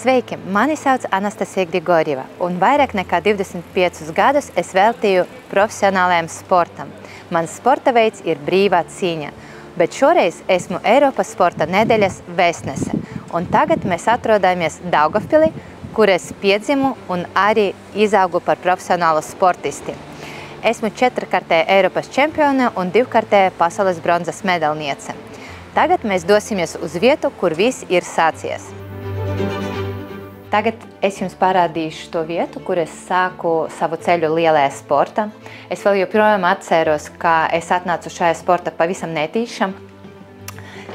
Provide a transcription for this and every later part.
Sveiki! Mani sauc Anastasija Grigorjeva, un vairāk nekā 25 gadus es veltīju profesionālajam sportam. Mans sporta veids ir brīvā cīņa, bet šoreiz esmu Eiropas sporta nedēļas vēstnese, un tagad mēs atrodamies Daugavpilī, kur es piedzimu un arī izaugu par profesionālu sportisti. Esmu 4-kartēja Eiropas čempione un 2-kartēja pasaules bronzas medalniece. Tagad mēs dosimies uz vietu, kur viss ir sācies. Tagad es jums parādīšu to vietu, kur es sāku savu ceļu lielajā sportā. Es vēl joprojām atceros, ka es atnācu šajā sportā pavisam netīšām.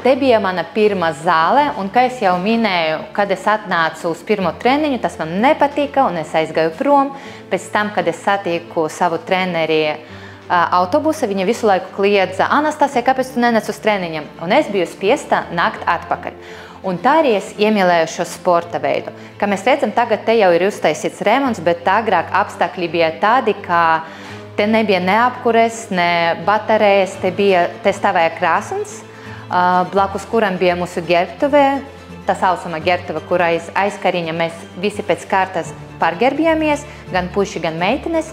Te bija mana pirmā zāle, un, kā es jau minēju, kad es atnācu uz pirmo treniņu, tas man nepatika, un es aizgāju prom. Pēc tam, kad es satiku savu treneri autobusa, viņa visu laiku kliedza: Anastasija, kāpēc tu nenāc uz treniņam? Un es biju spiesta nākt atpakaļ. Un tā arī es iemīlēju šo sporta veidu. Kā mēs redzam, tagad te jau ir uztaisīts remonts, bet agrāk apstākļi bija tādi, ka te nebija ne apkures, ne baterijas, te stāvēja krāsns, blakus kuram bija mūsu ģērbtuve, tā saucamā ģērbtuve, kurā aizkariņa mēs visi pēc kārtas pārģērbjamies, gan puiši, gan meitenes.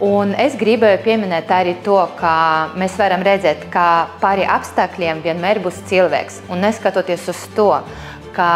Un es gribēju pieminēt arī to, ka mēs varam redzēt, ka pāri apstākļiem vienmēr būs cilvēks. Un neskatoties uz to, ka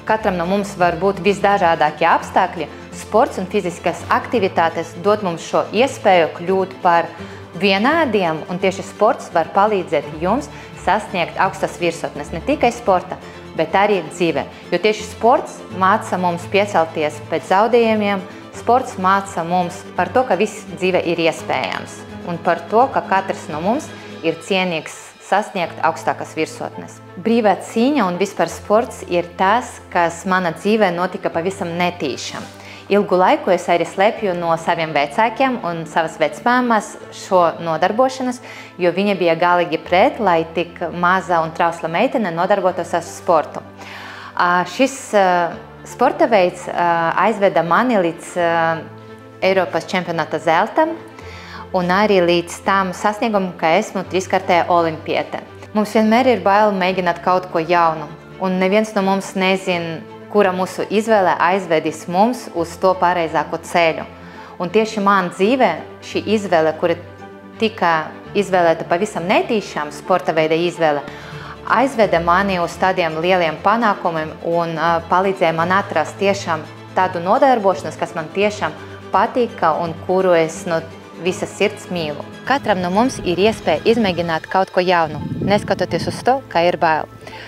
katram no mums var būt visdažādākie apstākļi, sports un fiziskas aktivitātes dod mums šo iespēju kļūt par vienādiem, un tieši sports var palīdzēt jums sasniegt augstas virsotnes ne tikai sporta, bet arī dzīvē. Jo tieši sports māca mums piecelties pēc zaudējumiem, sports māca mums par to, ka viss dzīve ir iespējams, un par to, ka katrs no mums ir cienīgs sasniegt augstākas virsotnes. Brīvā cīņa un vispār sports ir tas, kas mana dzīvē notika pavisam netīšām. Ilgu laiku es arī slēpju no saviem vecākiem un savas vecmāmas šo nodarbošanos, jo viņa bija galīgi pret, lai tik maza un trausla meitene nodarbotos ar sportu. Šis sporta veids aizveda mani līdz Eiropas čempionāta zeltam un arī līdz tam sasniegumam, ka esmu 3-kartēja olimpiete. Mums vienmēr ir bail mēģināt kaut ko jaunu, un neviens no mums nezin, kura mūsu izvēle aizvedīs mums uz to pareizāko ceļu. Un tieši man dzīvē šī izvēle, kura tika izvēlēta pavisam netīšām, sporta veida izvēle, aizveda mani uz tādiem lieliem panākumiem un palīdzēja man atrast tiešām tādu nodarbošanos, kas man tiešām patika un kuru es no visas sirds mīlu. Katram no mums ir iespēja izmēģināt kaut ko jaunu, neskatoties uz to, ka ir bail.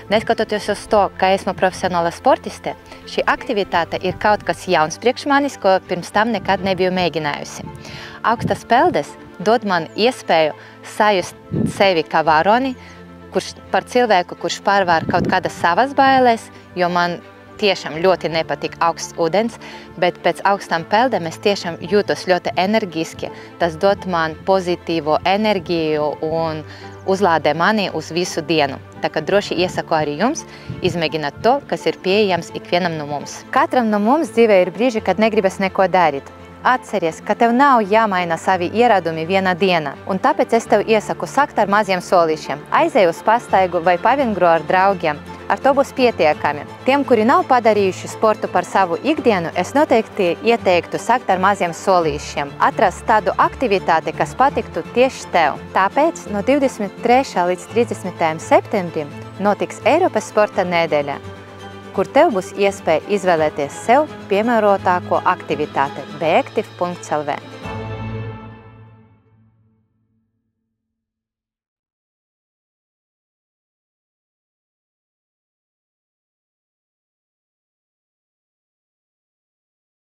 Neskatoties uz to, ka esmu profesionāla sportiste, šī aktivitāte ir kaut kas jauns priekš manis, ko pirms tam nekad nebiju mēģinājusi. Augstas peldes dod man iespēju sajust sevi kā varoni, par cilvēku, kurš pārvar kaut kādas savas bailes, jo man tiešām ļoti nepatīk augsts ūdens, bet pēc augstām peldēm es tiešām jūtos ļoti enerģiski. Tas dod man pozitīvo enerģiju un uzlādē mani uz visu dienu. Tā kā droši iesaku arī jums izmēģināt to, kas ir pieejams ikvienam no mums. Katram no mums dzīvē ir brīži, kad negribas neko darīt. Atceries, ka tev nav jāmaina savi ieradumi vienā dienā, un tāpēc es tev iesaku sākt ar maziem solīšiem. Aizej uz pastaigu vai pavingro ar draugiem. Ar to būs pietiekami. Tiem, kuri nav padarījuši sportu par savu ikdienu, es noteikti ieteiktu sākt ar maziem solīšiem. Atrast tādu aktivitāti, kas patiktu tieši tev. Tāpēc no 23. līdz 30. septembrim notiks Eiropas sporta nedēļa, kur tev būs iespēja izvēlēties sev piemērotāko aktivitāti beactive.lv.